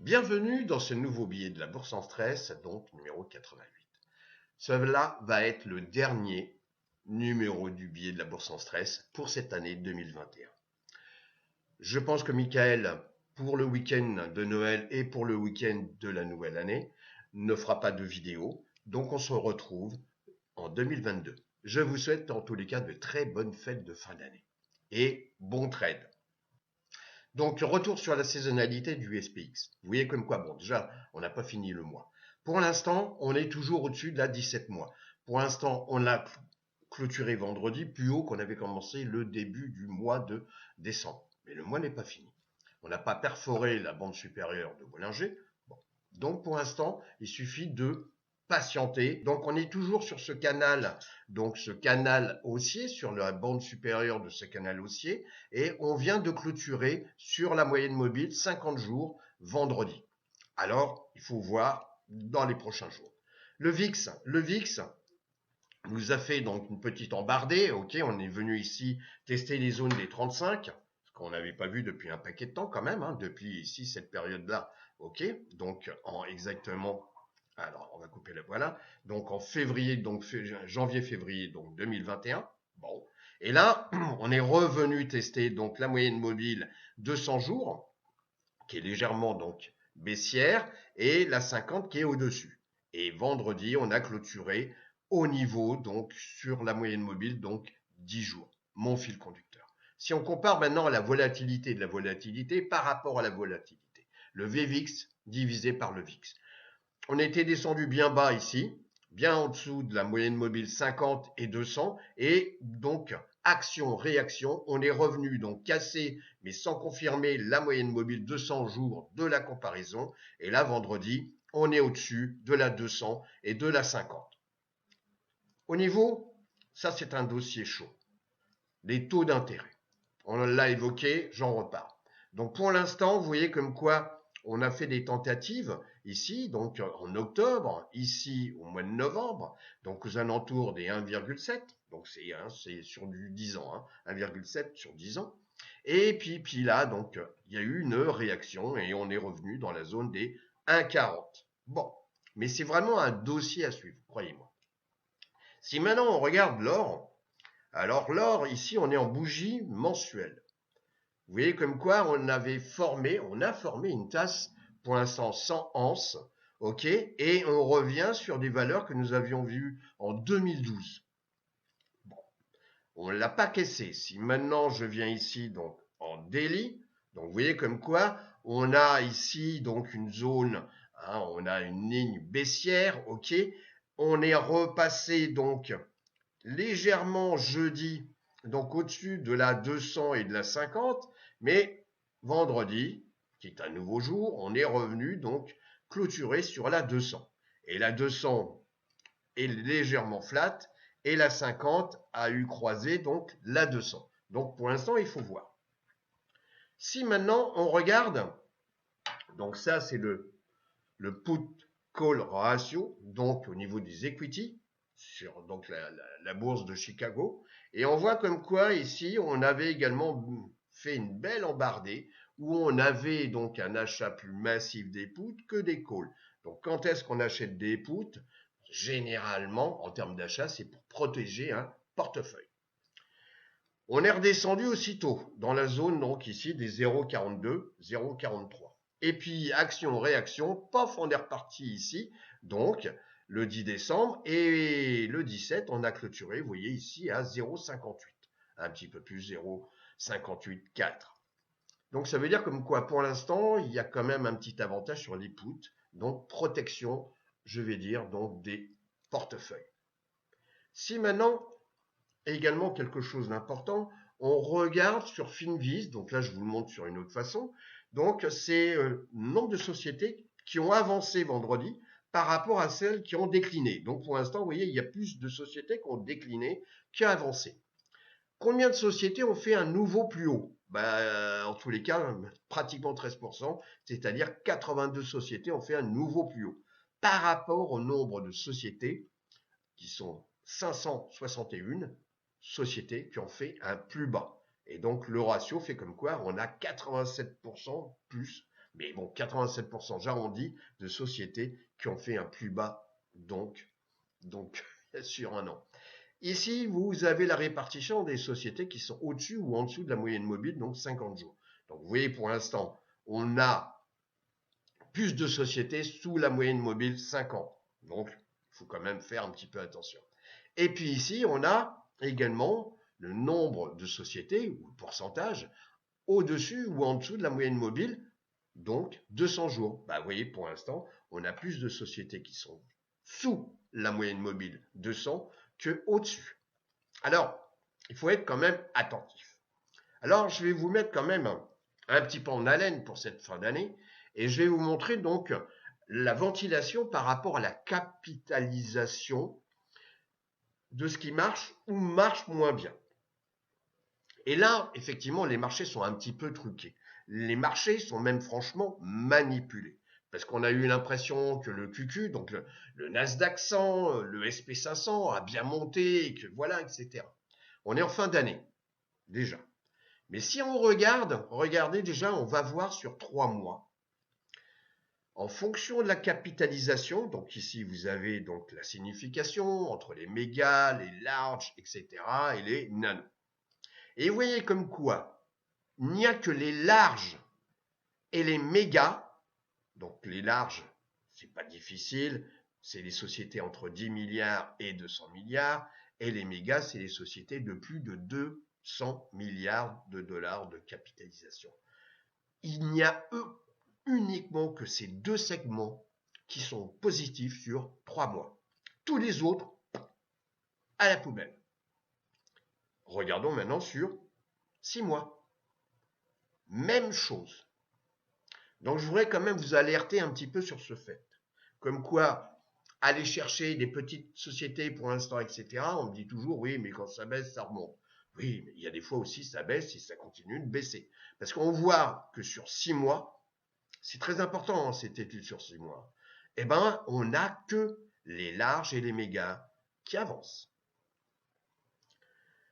Bienvenue dans ce nouveau billet de la Bourse en stress, donc numéro 88. Cela va être le dernier numéro du billet de la Bourse en stress pour cette année 2021. Je pense que Michael, pour le week-end de Noël et pour le week-end de la nouvelle année, ne fera pas de vidéo, donc on se retrouve en 2022. Je vous souhaite en tous les cas de très bonnes fêtes de fin d'année et bon trade. Donc, retour sur la saisonnalité du SPX. Vous voyez comme quoi, bon, déjà, on n'a pas fini le mois. Pour l'instant, on est toujours au-dessus de la 17 mois. Pour l'instant, on l'a clôturé vendredi, plus haut qu'on avait commencé le début du mois de décembre. Mais le mois n'est pas fini. On n'a pas perforé la bande supérieure de Bollinger. Bon. Donc, pour l'instant, il suffit de patienter. Donc, on est toujours sur ce canal, donc ce canal haussier, sur la bande supérieure de ce canal haussier, et on vient de clôturer sur la moyenne mobile 50 jours vendredi. Alors, il faut voir dans les prochains jours. Le VIX nous a fait donc une petite embardée. Ok, on est venu ici tester les zones des 35, ce qu'on n'avait pas vu depuis un paquet de temps quand même, hein, depuis ici cette période-là. Ok, donc en exactement. Alors, on va couper le voilà. Donc en février, donc janvier-février, donc 2021. Bon. Et là, on est revenu tester donc la moyenne mobile 200 jours, qui est légèrement donc baissière, et la 50 qui est au-dessus. Et vendredi, on a clôturé au niveau, donc sur la moyenne mobile, donc 10 jours, mon fil conducteur. Si on compare maintenant à la volatilité de la volatilité par rapport à la volatilité, le VVIX divisé par le VIX. On était descendu bien bas ici, bien en dessous de la moyenne mobile 50 et 200, et donc action-réaction, on est revenu donc cassé, mais sans confirmer la moyenne mobile 200 jours de la comparaison, et là vendredi, on est au-dessus de la 200 et de la 50. Au niveau, ça c'est un dossier chaud, les taux d'intérêt. On l'a évoqué, j'en repars. Donc pour l'instant, vous voyez comme quoi on a fait des tentatives ici, donc en octobre, ici au mois de novembre, donc aux alentours des 1,7, donc c'est sur du 10 ans, hein, 1,7 sur 10 ans. Et puis là, donc il y a eu une réaction et on est revenu dans la zone des 1,40. Bon, mais c'est vraiment un dossier à suivre, croyez-moi. Si maintenant on regarde l'or, alors l'or, ici on est en bougie mensuelle. Vous voyez comme quoi on a formé une tasse pour l'instant 100 onces, ok, et on revient sur des valeurs que nous avions vues en 2012. Bon, on ne l'a pas caissé. Si maintenant je viens ici donc en daily, donc vous voyez comme quoi on a ici donc une zone, hein, on a une ligne baissière, ok, on est repassé donc légèrement jeudi, donc au-dessus de la 200 et de la 50, mais vendredi, qui est un nouveau jour, on est revenu donc clôturé sur la 200. Et la 200 est légèrement flat et la 50 a eu croisé donc la 200. Donc pour l'instant, il faut voir. Si maintenant on regarde, donc ça c'est le put call ratio, donc au niveau des equity, sur donc la bourse de Chicago. Et on voit comme quoi ici, on avait également fait une belle embardée où on avait donc un achat plus massif des puts que des calls. Donc quand est-ce qu'on achète des puts? Généralement, en termes d'achat, c'est pour protéger un portefeuille. On est redescendu aussitôt dans la zone donc ici des 0,42, 0,43. Et puis action-réaction, pof, on est reparti ici, donc le 10 décembre, et le 17, on a clôturé, vous voyez ici, à 0,58. Un petit peu plus, 0,58,4. Donc ça veut dire comme quoi, pour l'instant, il y a quand même un petit avantage sur les puts, donc protection, je vais dire, donc des portefeuilles. Si maintenant, également quelque chose d'important, on regarde sur Finviz, donc là je vous le montre sur une autre façon, donc c'est le nombre de sociétés qui ont avancé vendredi par rapport à celles qui ont décliné. Donc pour l'instant, vous voyez, il y a plus de sociétés qui ont décliné qu'avancé. Combien de sociétés ont fait un nouveau plus haut? En tous les cas, pratiquement 13%, c'est-à-dire 82 sociétés ont fait un nouveau plus haut. Par rapport au nombre de sociétés qui sont 561 sociétés qui ont fait un plus bas. Et donc le ratio fait comme quoi on a 87% plus Mais bon, 87%, j'arrondis, de sociétés qui ont fait un plus bas, donc sur un an. Ici, vous avez la répartition des sociétés qui sont au-dessus ou en dessous de la moyenne mobile, donc 50 jours. Donc vous voyez, pour l'instant, on a plus de sociétés sous la moyenne mobile 50. Donc, il faut quand même faire un petit peu attention. Et puis ici, on a également le nombre de sociétés, ou le pourcentage, au-dessus ou en dessous de la moyenne mobile, donc 200 jours. Bah, vous voyez, pour l'instant, on a plus de sociétés qui sont sous la moyenne mobile 200 que au-dessus. Alors, il faut être quand même attentif. Alors, je vais vous mettre quand même un petit peu en haleine pour cette fin d'année et je vais vous montrer donc la ventilation par rapport à la capitalisation de ce qui marche ou marche moins bien. Et là, effectivement, les marchés sont un petit peu truqués. Les marchés sont même franchement manipulés. Parce qu'on a eu l'impression que le QQ, donc le Nasdaq 100, le SP500 a bien monté, et que voilà, etc. On est en fin d'année, déjà. Mais si on regarde, regardez déjà, on va voir sur 3 mois. En fonction de la capitalisation, donc ici vous avez donc la signification entre les mégas, les larges, etc. et les nanos. Et vous voyez comme quoi, il n'y a que les larges et les mégas, donc les larges, c'est pas difficile, c'est les sociétés entre 10 milliards et 200 milliards, et les mégas, c'est les sociétés de plus de 200 milliards de dollars de capitalisation. Il n'y a uniquement que ces deux segments qui sont positifs sur 3 mois. Tous les autres, à la poubelle. Regardons maintenant sur 6 mois. Même chose. Donc je voudrais quand même vous alerter un petit peu sur ce fait. Comme quoi, aller chercher des petites sociétés pour l'instant, etc. On me dit toujours, oui, mais quand ça baisse, ça remonte. Oui, mais il y a des fois aussi, ça baisse et ça continue de baisser. Parce qu'on voit que sur 6 mois, c'est très important hein, cette étude sur 6 mois, eh ben, on n'a que les larges et les mégas qui avancent.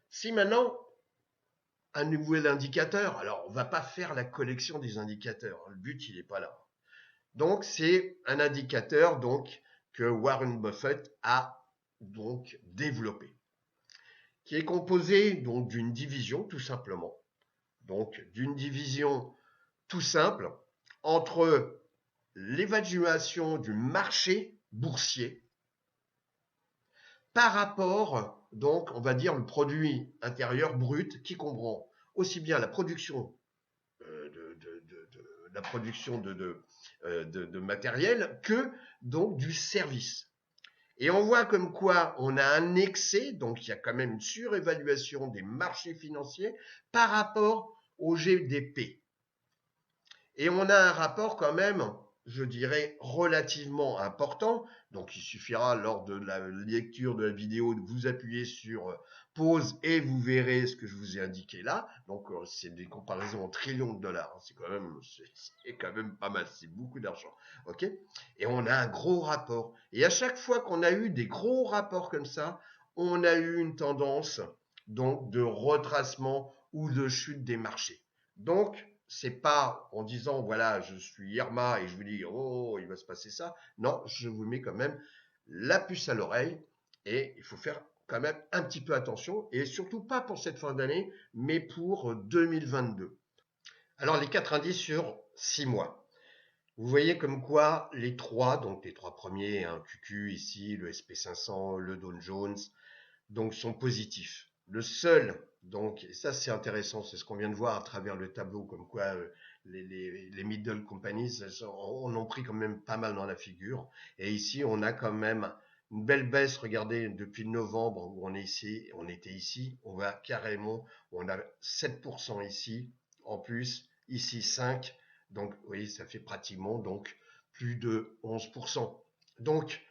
Si maintenant, un nouvel indicateur, alors on ne va pas faire la collection des indicateurs, le but il n'est pas là. Donc c'est un indicateur donc que Warren Buffett a donc développé, qui est composé donc d'une division tout simplement, donc d'une division tout simple entre l'évaluation du marché boursier par rapport, donc, on va dire, le produit intérieur brut qui comprend aussi bien la production de matériel que donc du service. Et on voit comme quoi on a un excès, donc il y a quand même une surévaluation des marchés financiers par rapport au GDP. Et on a un rapport quand même, je dirais, relativement important. Donc il suffira lors de la lecture de la vidéo de vous appuyer sur pause et vous verrez ce que je vous ai indiqué là. Donc c'est des comparaisons en trillions de dollars. C'est quand même pas mal, c'est beaucoup d'argent. Ok. Et on a un gros rapport. Et à chaque fois qu'on a eu des gros rapports comme ça, on a eu une tendance donc de retracement ou de chute des marchés. Donc c'est pas en disant voilà je suis Irma et je vous dis oh il va se passer ça. Non, je vous mets quand même la puce à l'oreille et il faut faire quand même un petit peu attention et surtout pas pour cette fin d'année mais pour 2022. Alors les 4 indices sur 6 mois. Vous voyez comme quoi les trois, donc les trois premiers, un QQ ici, le SP500, le Dow Jones, donc sont positifs. Le seul, donc, et ça c'est intéressant, c'est ce qu'on vient de voir à travers le tableau, comme quoi les middle companies on en pris quand même pas mal dans la figure. Et ici, on a quand même une belle baisse, regardez, depuis novembre où on était ici, on va carrément, on a 7% ici, en plus, ici 5%, donc vous voyez, ça fait pratiquement donc plus de 11%. Donc,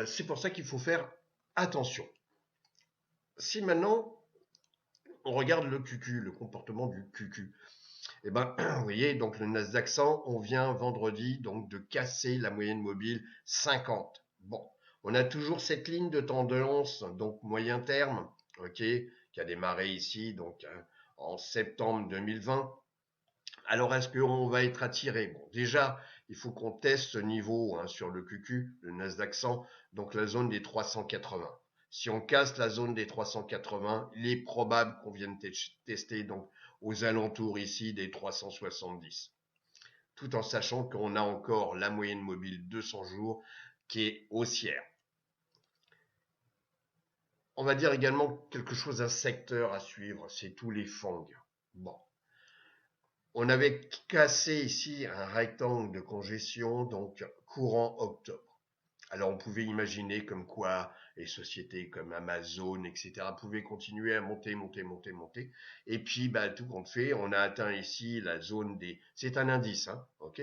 c'est pour ça qu'il faut faire attention. Si maintenant on regarde le QQ, le comportement du QQ, eh ben, vous voyez, donc le Nasdaq 100, on vient vendredi donc de casser la moyenne mobile 50. Bon, on a toujours cette ligne de tendance, donc moyen terme, ok, qui a démarré ici donc en septembre 2020. Alors, est-ce qu'on va être attiré? Bon, déjà, il faut qu'on teste ce niveau sur le QQ, le Nasdaq 100, donc la zone des 380. Si on casse la zone des 380, il est probable qu'on vienne tester donc aux alentours ici des 370. Tout en sachant qu'on a encore la moyenne mobile 200 jours qui est haussière. On va dire également quelque chose, un secteur à suivre, c'est tous les FANG. Bon, on avait cassé ici un rectangle de congestion, donc courant octobre. Alors on pouvait imaginer comme quoi les sociétés comme Amazon, etc. pouvaient continuer à monter, monter, monter, monter. Et puis tout compte fait, on a atteint ici la zone des... C'est un indice, ok,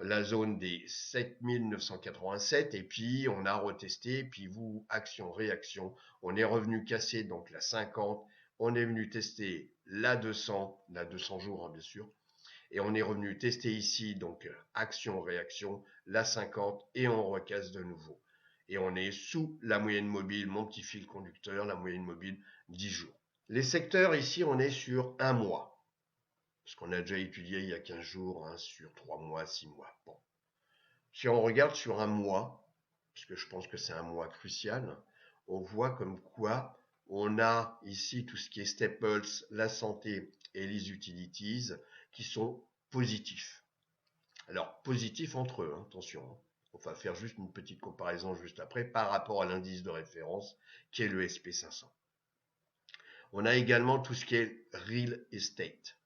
la zone des 7987, et puis on a retesté, puis vous, action, réaction, on est revenu casser donc la 50, on est venu tester la 200 jours bien sûr, et on est revenu tester ici, donc action-réaction, la 50, et on recasse de nouveau. Et on est sous la moyenne mobile, mon petit fil conducteur, la moyenne mobile 10 jours. Les secteurs, ici, on est sur un mois. Parce qu'on a déjà étudié il y a 15 jours, sur 3 mois, 6 mois. Bon. Si on regarde sur un mois, parce que je pense que c'est un mois crucial, on voit comme quoi on a ici tout ce qui est staples, la santé et les utilities qui sont positifs. Alors, positifs entre eux, attention. On va faire juste une petite comparaison juste après par rapport à l'indice de référence qui est le SP500. On a également tout ce qui est real estate,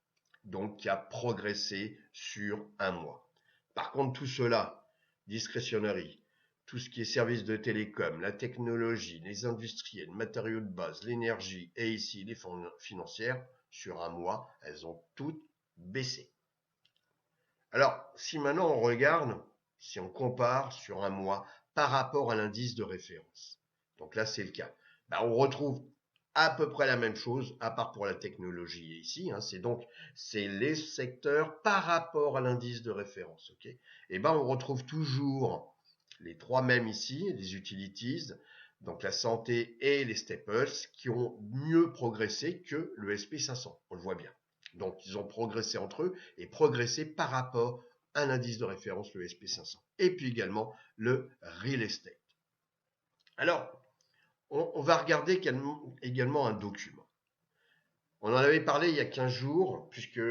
donc qui a progressé sur un mois. Par contre, tout cela, discrétionnerie, tout ce qui est services de télécom, la technologie, les industriels, matériaux de base, l'énergie et ici les financières, sur un mois, elles ont toutes baissé. Alors, si maintenant on regarde, si on compare sur un mois par rapport à l'indice de référence, donc là c'est le cas, on retrouve à peu près la même chose, à part pour la technologie ici, c'est les secteurs par rapport à l'indice de référence, ok. Et on retrouve toujours les trois mêmes ici, les utilities, donc la santé et les staples, qui ont mieux progressé que le SP500, on le voit bien. Donc ils ont progressé entre eux et progressé par rapport à l'indice de référence, le SP500. Et puis également le real estate. Alors, on va regarder également un document. On en avait parlé il y a 15 jours, puisque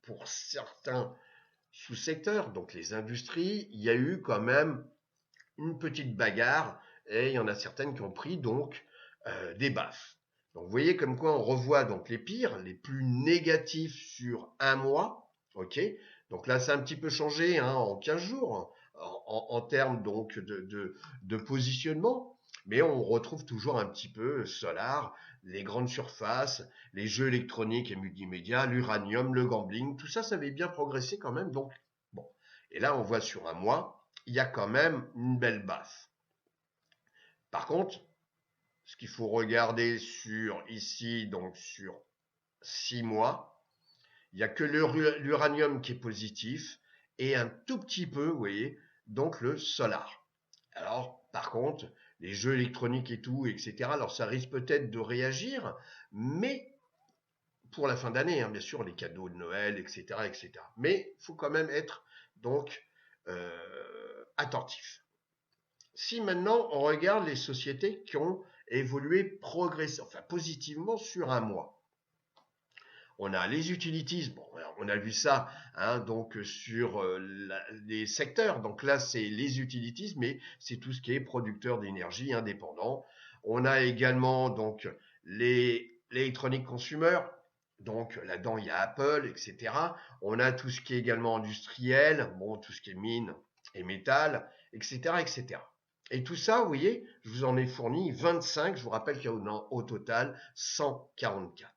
pour certains sous-secteurs, donc les industries, il y a eu quand même une petite bagarre, et il y en a certaines qui ont pris donc des baffes. Donc vous voyez comme quoi on revoit donc les pires, les plus négatifs sur un mois, ok. Donc là c'est un petit peu changé en 15 jours en termes donc de positionnement, mais on retrouve toujours un petit peu Solar, les grandes surfaces, les jeux électroniques et multimédia, l'uranium, le gambling, tout ça, ça avait bien progressé quand même. Donc bon, et là on voit sur un mois, il y a quand même une belle baffe. Par contre, ce qu'il faut regarder sur ici, donc sur 6 mois, il n'y a que l'uranium qui est positif et un tout petit peu, vous voyez, donc le solar. Alors, par contre, les jeux électroniques et tout, etc., alors ça risque peut-être de réagir, mais pour la fin d'année, bien sûr, les cadeaux de Noël, etc., etc. Mais il faut quand même être donc attentif. Si maintenant on regarde les sociétés qui ont évolué positivement sur un mois, on a les utilities, bon, on a vu ça donc sur les secteurs, donc là c'est les utilities, mais c'est tout ce qui est producteur d'énergie indépendant. On a également donc l'électronique consumer, donc là-dedans il y a Apple, etc. On a tout ce qui est également industriel, bon, tout ce qui est mine et métal, etc., etc. Et tout ça, vous voyez, je vous en ai fourni 25, je vous rappelle qu'il y a au total 144.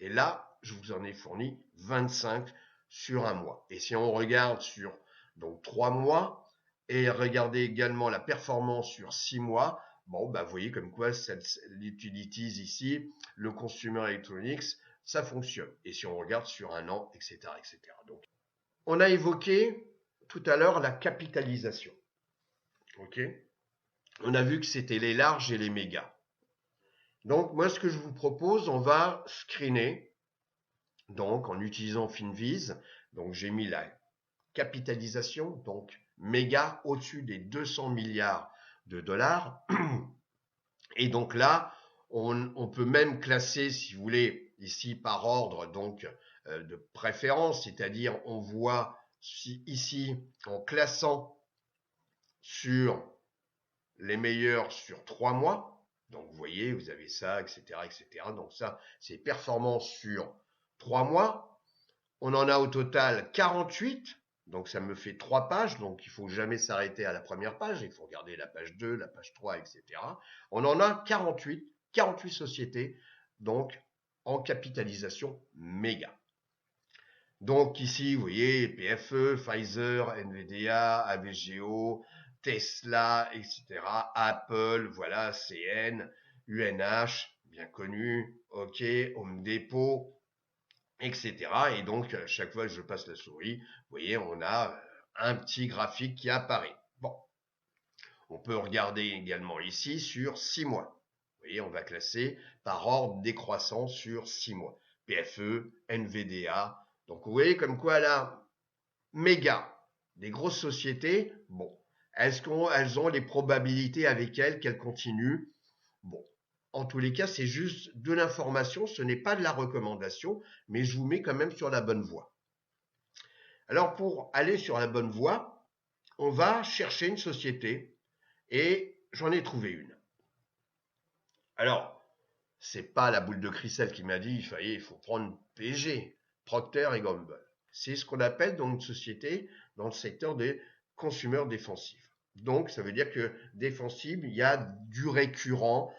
Et là, je vous en ai fourni 25 sur un mois. Et si on regarde sur donc 3 mois, et regardez également la performance sur 6 mois, vous voyez comme quoi l'utilities ici, le consumer electronics, ça fonctionne. Et si on regarde sur un an, etc., etc. Donc, on a évoqué tout à l'heure la capitalisation. Ok, on a vu que c'était les larges et les mégas. Donc moi ce que je vous propose, on va screener, donc en utilisant FinViz, Donc j'ai mis la capitalisation, donc méga au-dessus des 200 milliards de dollars. Et donc là, on peut même classer, si vous voulez, ici par ordre donc de préférence, c'est-à-dire on voit ici en classant sur les meilleurs sur 3 mois. Donc vous voyez, vous avez ça, etc., etc. Donc ça, c'est performance sur 3 mois. On en a au total 48. Donc ça me fait 3 pages. Donc il ne faut jamais s'arrêter à la première page. Il faut regarder la page 2, la page 3, etc. On en a 48 sociétés. Donc en capitalisation méga. Donc ici, vous voyez, PFE, Pfizer, NVIDIA, AVGO, Tesla, etc. Apple, voilà, CN, UNH, bien connu, OK, Home Depot, etc. Et donc, chaque fois que je passe la souris, vous voyez, on a un petit graphique qui apparaît. Bon, on peut regarder également ici sur 6 mois. Vous voyez, on va classer par ordre décroissant sur 6 mois. PFE, NVDA. Donc, vous voyez comme quoi là, méga, des grosses sociétés, bon, est-ce qu'elles ont les probabilités avec elles qu'elles continuent? Bon, en tous les cas, c'est juste de l'information, ce n'est pas de la recommandation, mais je vous mets quand même sur la bonne voie. Alors, pour aller sur la bonne voie, on va chercher une société et j'en ai trouvé une. Alors, c'est pas la boule de cristal qui m'a dit, il faut prendre PG, Procter et Gamble. C'est ce qu'on appelle donc une société dans le secteur des consommateurs défensifs. Donc, ça veut dire que défensible, il y a du récurrent.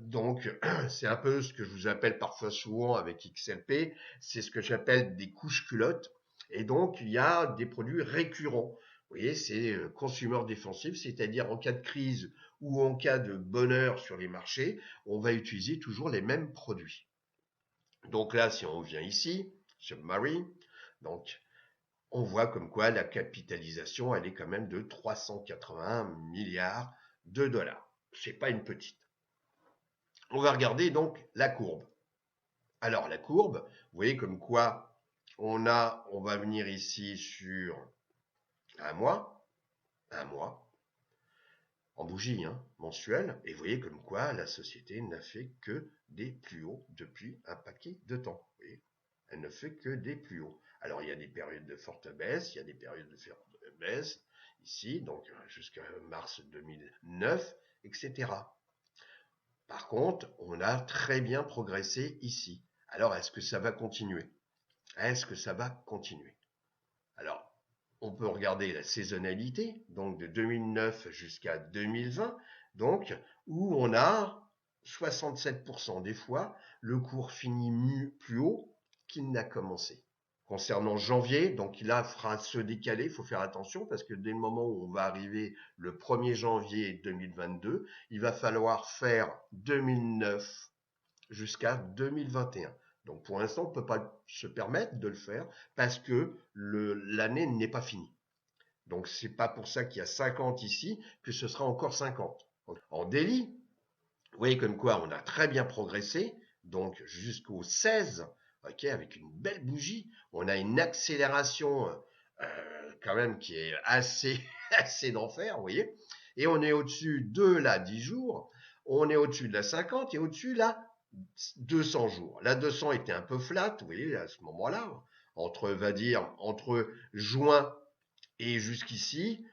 Donc, c'est un peu ce que je vous appelle parfois souvent avec XLP, c'est ce que j'appelle des couches culottes. Et donc, il y a des produits récurrents. Vous voyez, c'est consumer défensif, c'est-à-dire en cas de crise ou en cas de bonheur sur les marchés, on va utiliser toujours les mêmes produits. Donc là, si on vient ici, Submarine, donc on voit comme quoi la capitalisation, elle est quand même de 381 milliards de dollars. C'est pas une petite. On va regarder donc la courbe. Alors la courbe, vous voyez comme quoi on va venir ici sur un mois, en bougie mensuelle, et vous voyez comme quoi la société n'a fait que des plus hauts depuis un paquet de temps. Vous voyez, elle ne fait que des plus hauts. Alors il y a des périodes de forte baisse, il y a des périodes de forte baisse, ici, donc jusqu'à mars 2009, etc. Par contre, on a très bien progressé ici. Alors, est-ce que ça va continuer? Est-ce que ça va continuer? Alors, on peut regarder la saisonnalité, donc de 2009 jusqu'à 2020, donc où on a 67% des fois le cours finit plus haut qu'il n'a commencé. Concernant janvier, donc il fera se décaler, il faut faire attention parce que dès le moment où on va arriver le 1er janvier 2022, il va falloir faire 2009 jusqu'à 2021. Donc pour l'instant, on ne peut pas se permettre de le faire parce que l'année n'est pas finie. Donc c'est pas pour ça qu'il y a 50 ici que ce sera encore 50. En daily, vous voyez comme quoi on a très bien progressé, donc jusqu'au 16, ok, avec une belle bougie. On a une accélération quand même qui est assez, assez d'enfer, vous voyez. Et on est au-dessus de la 10 jours, on est au-dessus de la 50 et au-dessus de la 200 jours. La 200 était un peu flat, vous voyez, à ce moment-là, entre juin et jusqu'ici,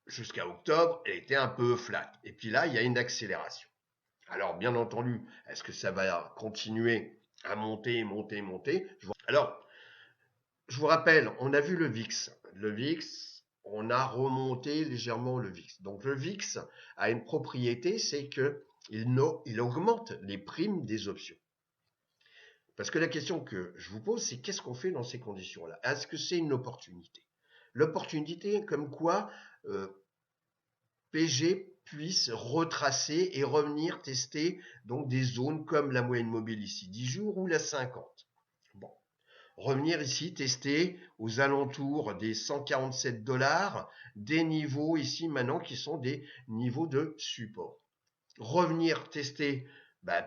jusqu'à octobre, elle était un peu flat. Et puis là, il y a une accélération. Alors, bien entendu, est-ce que ça va continuer à monter, monter, monter? Alors, je vous rappelle, on a vu le VIX. Le VIX, on a remonté légèrement le VIX. Donc, le VIX a une propriété, c'est qu'il augmente les primes des options. Parce que la question que je vous pose, c'est qu'est-ce qu'on fait dans ces conditions-là? Est-ce que c'est une opportunité? L'opportunité comme quoi PG puisse retracer et revenir tester donc des zones comme la moyenne mobile ici 10 jours ou la 50. Bon, revenir ici tester aux alentours des 147 $, des niveaux ici maintenant qui sont des niveaux de support. Revenir tester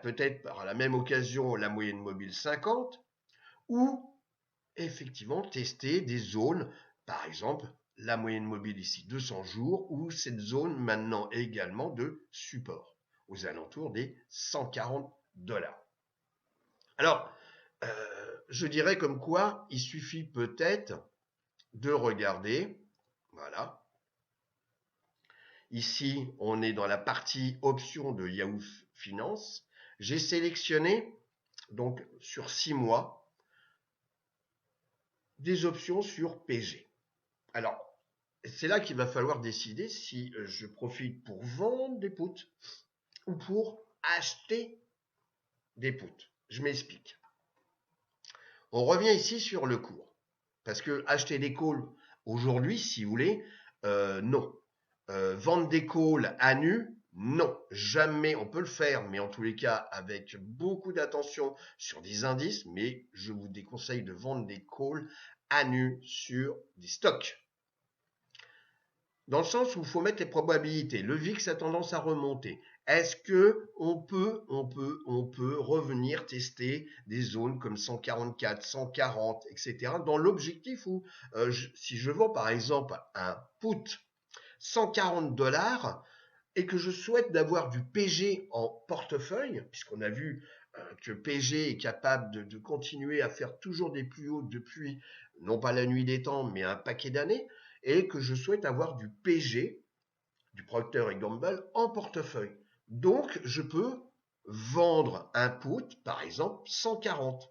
peut-être par la même occasion la moyenne mobile 50 ou effectivement tester des zones, par exemple la moyenne mobile ici 200 jours, ou cette zone maintenant également de support, aux alentours des 140 $. Alors, je dirais comme quoi il suffit peut-être de regarder, voilà, ici on est dans la partie options de Yahoo Finance, j'ai sélectionné donc sur 6 mois des options sur PG. Alors, c'est là qu'il va falloir décider si je profite pour vendre des puts ou pour acheter des puts. Je m'explique. On revient ici sur le cours. Parce que acheter des calls aujourd'hui, si vous voulez, non. Vendre des calls à nu, non. Jamais on peut le faire, mais en tous les cas avec beaucoup d'attention sur des indices, mais je vous déconseille de vendre des calls à nu sur des stocks. Dans le sens où il faut mettre les probabilités. Le VIX a tendance à remonter. Est-ce que on peut revenir tester des zones comme 144, 140, etc. dans l'objectif où, si je vends par exemple un put 140 $ et que je souhaite d'avoir du PG en portefeuille, puisqu'on a vu que PG est capable de continuer à faire toujours des plus hauts depuis, non pas la nuit des temps, mais un paquet d'années, et que je souhaite avoir du PG, du Procter & Gamble, en portefeuille. Donc, je peux vendre un put, par exemple, 140,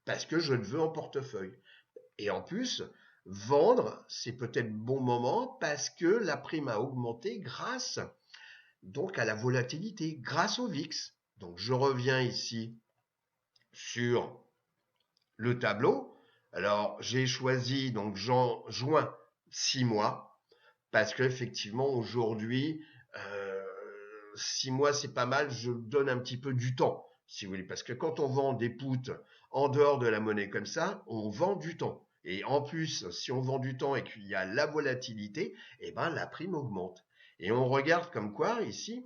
parce que je le veux en portefeuille. Et en plus, vendre, c'est peut-être bon moment, parce que la prime a augmenté grâce donc à la volatilité, grâce au VIX. Donc, je reviens ici sur le tableau. Alors, j'ai choisi donc juin 6 mois, parce qu'effectivement, aujourd'hui, 6 mois, c'est pas mal, je donne un petit peu du temps, si vous voulez, parce que quand on vend des puts en dehors de la monnaie comme ça, on vend du temps. Et en plus, si on vend du temps et qu'il y a la volatilité, eh ben, la prime augmente. Et on regarde comme quoi, ici,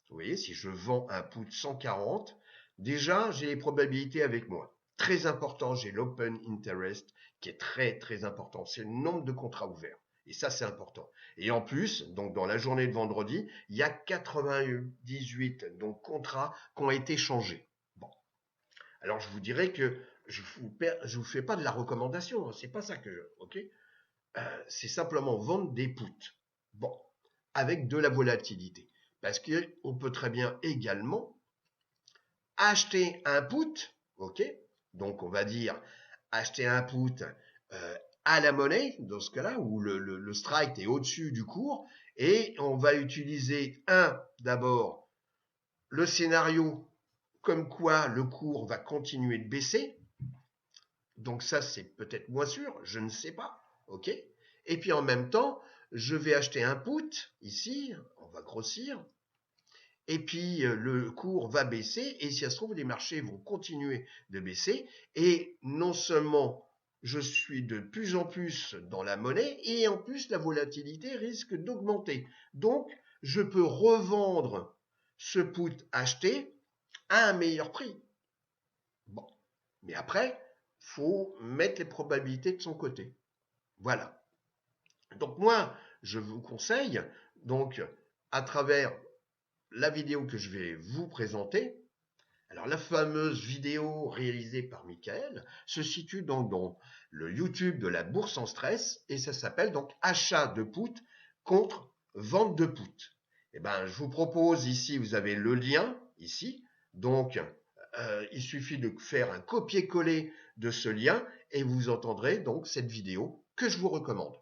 vous voyez, si je vends un put 140, déjà, j'ai les probabilités avec moi. Très important, j'ai l'open interest qui est très, très important. C'est le nombre de contrats ouverts. Et ça, c'est important. Et en plus, donc dans la journée de vendredi, il y a 98 donc, contrats qui ont été changés. Bon. Alors, je vous dirais que je vous fais pas de la recommandation. Hein, c'est pas ça que je. Ok. C'est simplement vendre des puts. Bon. Avec de la volatilité. Parce qu'on peut très bien également acheter un put. Ok. Donc, on va dire acheter un put à la monnaie, dans ce cas-là, où le strike est au-dessus du cours, et on va utiliser d'abord, le scénario comme quoi le cours va continuer de baisser, donc ça c'est peut-être moins sûr, je ne sais pas, ok. Et puis en même temps, je vais acheter un put, ici, on va grossir, et puis le cours va baisser, et si ça se trouve, les marchés vont continuer de baisser, et non seulement je suis de plus en plus dans la monnaie, et en plus la volatilité risque d'augmenter. Donc, je peux revendre ce put acheté à un meilleur prix. Bon, mais après, faut mettre les probabilités de son côté. Voilà. Donc moi, je vous conseille, donc à travers la vidéo que je vais vous présenter. Alors la fameuse vidéo réalisée par Michael se situe donc dans le YouTube de la bourse en stress et ça s'appelle donc achat de put contre vente de put. Et ben je vous propose ici, vous avez le lien ici, donc il suffit de faire un copier-coller de ce lien et vous entendrez donc cette vidéo que je vous recommande.